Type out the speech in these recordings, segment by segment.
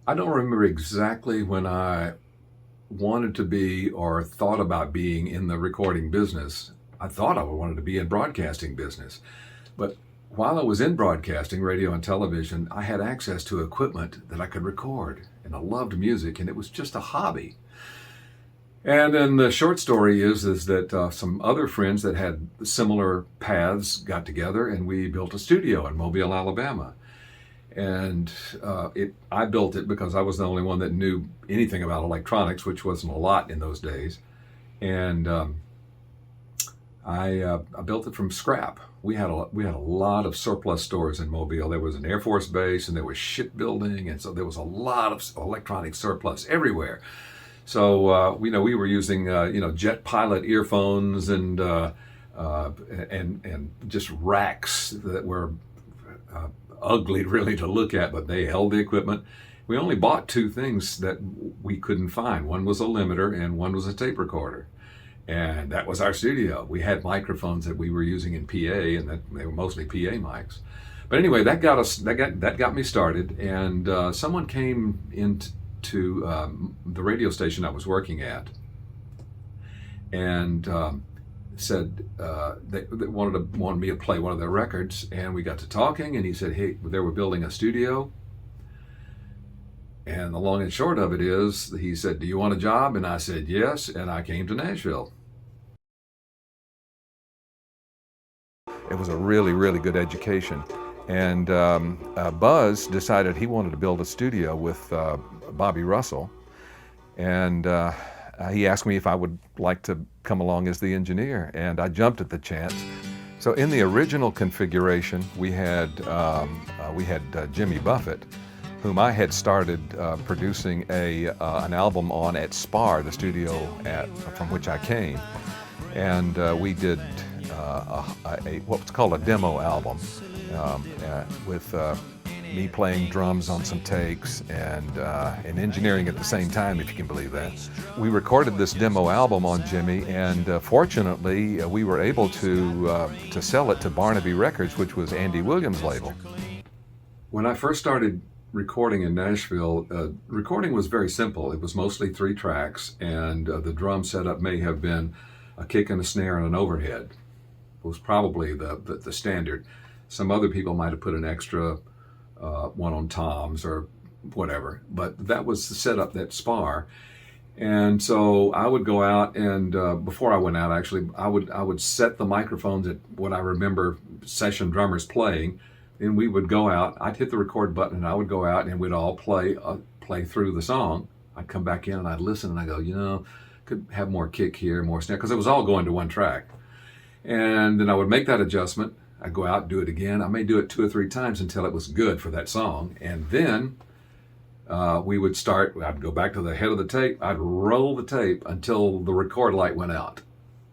I don't remember exactly when I wanted to be or thought about being in the recording business. I thought I wanted to be in broadcasting business. But while I was in broadcasting, radio and television, I had access to equipment that I could record. And I loved music, and it was just a hobby. And then the short story is that some other friends that had similar paths got together, and we built a studio in Mobile, Alabama. And I built it because I was the only one that knew anything about electronics, which wasn't a lot in those days. And I built it from scrap. We had a lot of surplus stores in Mobile. There was an Air Force base, and there was shipbuilding, and so there was a lot of electronic surplus everywhere. So we were using jet pilot earphones and just racks that were uh, ugly really to look at, but they held the equipment. We only bought two things that we couldn't find. One was a limiter and one was a tape recorder. And that was our studio. We had microphones that we were using in PA, and that they were mostly PA mics. But anyway, that got me started, and someone came into the radio station I was working at, and said they wanted me to play one of their records, and we got to talking, and he said, "Hey, they were building a studio." And the long and short of it is, he said, "Do you want a job?" And I said, "Yes." And I came to Nashville. It was a really, really good education. And Buzz decided he wanted to build a studio with Bobby Russell. And he asked me if I would like to come along as the engineer. And I jumped at the chance. So in the original configuration, we had Jimmy Buffett, whom I had started producing an album on at SPAR, the studio from which I came. And we did what's called a demo album with me playing drums on some takes and engineering at the same time, if you can believe that. We recorded this demo album on Jimmy, and fortunately we were able to sell it to Barnaby Records, which was Andy Williams' label. When I first started recording in Nashville, recording was very simple. It was mostly 3 tracks, and the drum setup may have been a kick and a snare and an overhead. It was probably the standard. Some other people might have put an extra one on toms or whatever, but that was the setup that SPAR. And so I would go out, and before I went out, actually, I would set the microphones at what I remember session drummers playing, and we would go out. I'd hit the record button, and I would go out, and we'd all play through the song. I'd come back in, and I'd listen, and I go, could have more kick here, more snare, because it was all going to one track. And then I would make that adjustment. I'd go out, do it again. I may do it 2 or 3 times until it was good for that song. And then we would start, I'd go back to the head of the tape. I'd roll the tape until the record light went out.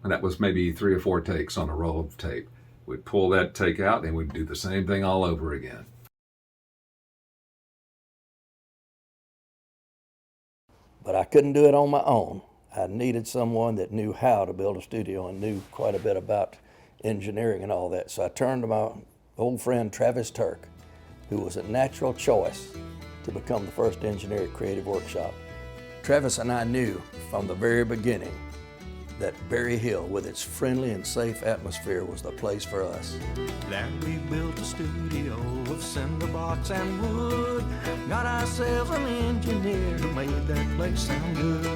And that was maybe 3 or 4 takes on a roll of tape. We'd pull that take out, and we'd do the same thing all over again. But I couldn't do it on my own. I needed someone that knew how to build a studio and knew quite a bit about engineering and all that. So I turned to my old friend Travis Turk, who was a natural choice to become the first engineer at Creative Workshop. Travis and I knew from the very beginning that Berry Hill, with its friendly and safe atmosphere, was the place for us. There we built a studio of cinder blocks and wood. Got ourselves an engineer who made that place sound good.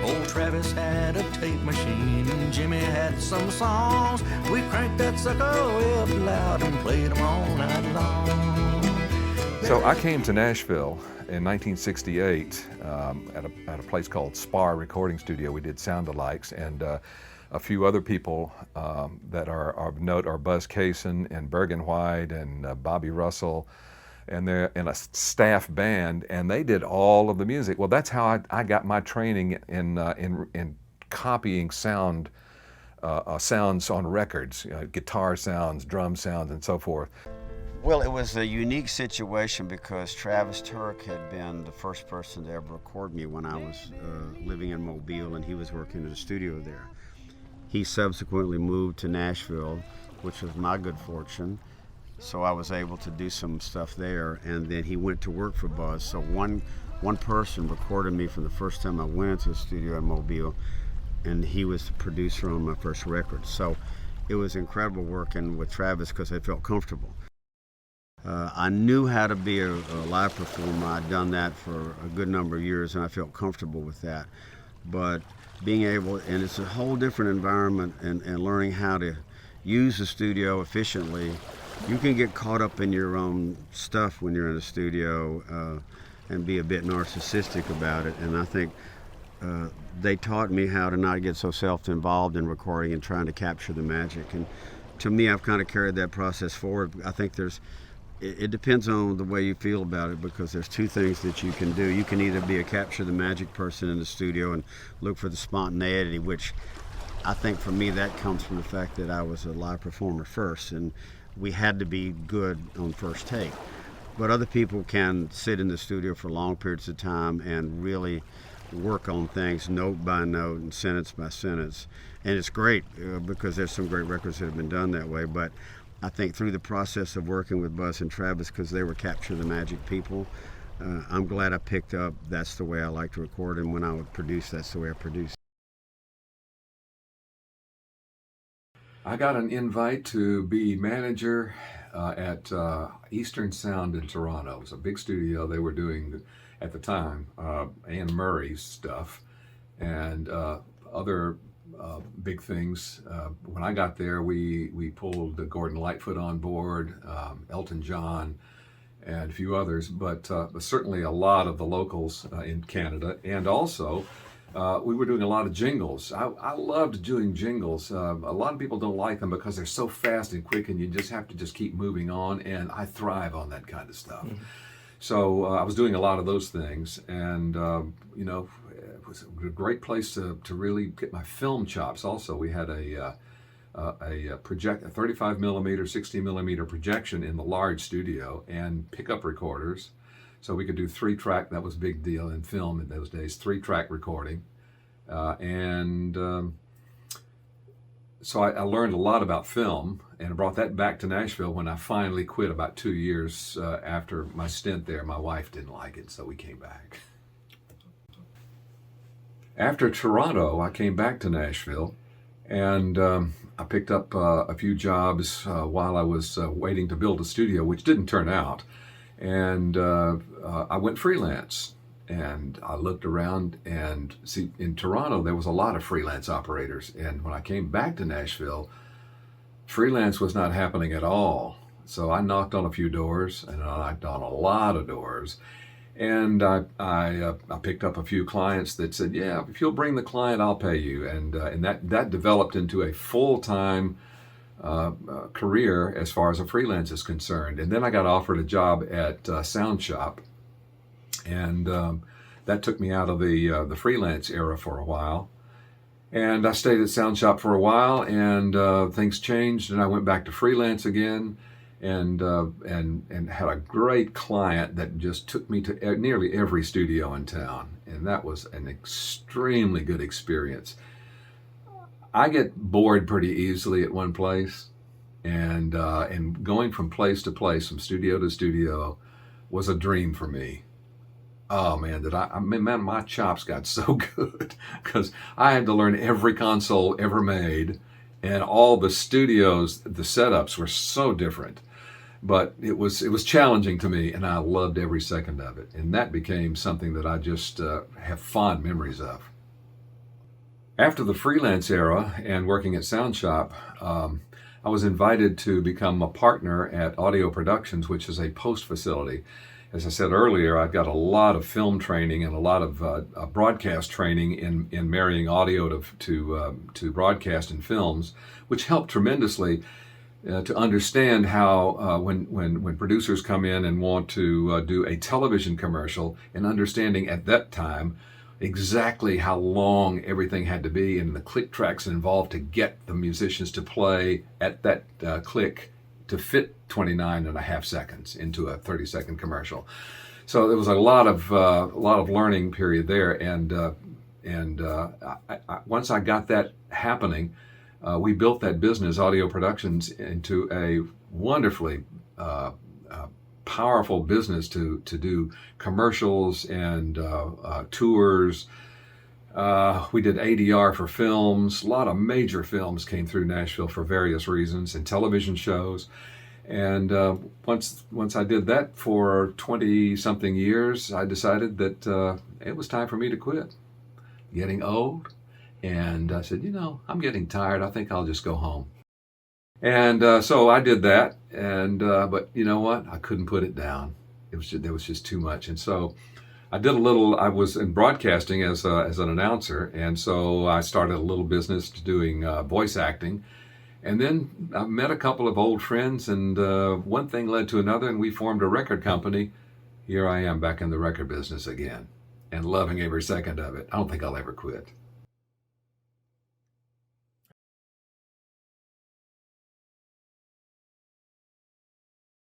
Old Travis had a tape machine and Jimmy had some songs. We cranked that sucker up loud and played them all night long. So I came to Nashville in 1968 at a place called SPAR Recording Studio. We did sound-alikes, and a few other people that are of note are Buzz Cason and Bergen White and Bobby Russell, and they're in a staff band, and they did all of the music. Well, that's how I got my training in copying sounds on records, guitar sounds, drum sounds, and so forth. Well, it was a unique situation because Travis Turk had been the first person to ever record me when I was living in Mobile, and he was working in the studio there. He subsequently moved to Nashville, which was my good fortune. So I was able to do some stuff there, and then he went to work for Buzz. So one person recorded me from the first time I went into the studio in Mobile, and he was the producer on my first record. So it was incredible working with Travis because I felt comfortable. I knew how to be a live performer. I'd done that for a good number of years, and I felt comfortable with that. But being able, and it's a whole different environment, and learning how to use the studio efficiently. You can get caught up in your own stuff when you're in the studio and be a bit narcissistic about it. And I think they taught me how to not get so self-involved in recording and trying to capture the magic. And to me, I've kind of carried that process forward. I think it depends on the way you feel about it, because there's two things that you can do. You can either be a capture the magic person in the studio and look for the spontaneity, which I think for me that comes from the fact that I was a live performer first, and we had to be good on first take. But other people can sit in the studio for long periods of time and really work on things note by note and sentence by sentence. And it's great because there's some great records that have been done that way. But I think through the process of working with Buzz and Travis, because they were capture the magic people, I'm glad I picked up that's the way I like to record, and when I would produce, that's the way I produce. I got an invite to be manager at Eastern Sound in Toronto. It was a big studio. They were doing, at the time, Anne Murray's stuff and other big things. When I got there, we pulled Gordon Lightfoot on board, Elton John, and a few others, but certainly a lot of the locals in Canada. And also, we were doing a lot of jingles. I loved doing jingles. A lot of people don't like them because they're so fast and quick, and you just have to just keep moving on, and I thrive on that kind of stuff. Mm-hmm. So I was doing a lot of those things, and it was a great place to really get my film chops. Also, we had a 35 millimeter, 60 millimeter projection in the large studio, and pickup recorders. So we could do 3-track. That was a big deal in film in those days, 3-track recording. So I learned a lot about film, and I brought that back to Nashville when I finally quit about 2 years after my stint there. My wife didn't like it, so we came back. After Toronto, I came back to Nashville, and I picked up a few jobs while I was waiting to build a studio, which didn't turn out. And I went freelance, and I looked around, and see, in Toronto there was a lot of freelance operators, and when I came back to Nashville, freelance was not happening at all. So I knocked on a few doors, and I knocked on a lot of doors, and I picked up a few clients that said, yeah, if you'll bring the client, I'll pay you, and that developed into a full-time career as far as a freelance is concerned. And then I got offered a job at Sound Shop, and that took me out of the freelance era for a while. And I stayed at Sound Shop for a while, and things changed, and I went back to freelance again, and had a great client that just took me to nearly every studio in town, and that was an extremely good experience. I get bored pretty easily at one place, and going from place to place, from studio to studio, was a dream for me. Oh man, man, my chops got so good because I had to learn every console ever made, and all the studios, the setups were so different. But it was challenging to me, and I loved every second of it, and that became something that I just have fond memories of. After the freelance era and working at Sound Shop, I was invited to become a partner at Audio Productions, which is a post facility. As I said earlier, I've got a lot of film training and a lot of broadcast training in marrying audio to broadcast and films, which helped tremendously to understand how when producers come in and want to do a television commercial, and understanding at that time exactly how long everything had to be and the click tracks involved to get the musicians to play at that click to fit 29 and a half seconds into a 30-second commercial. So there was a lot of learning period there, and once I got that happening, we built that business, Audio Productions, into a wonderfully powerful business to do commercials and tours. We did ADR for films. A lot of major films came through Nashville for various reasons, and television shows. And once I did that for 20-something years, I decided that it was time for me to quit. Getting old, and I said, I'm getting tired. I think I'll just go home. And so I did that, and but you know what? I couldn't put it down. There was just too much, and so I did a little. I was in broadcasting as an announcer, and so I started a little business doing voice acting. And then I met a couple of old friends, and one thing led to another, and we formed a record company. Here I am back in the record business again, and loving every second of it. I don't think I'll ever quit.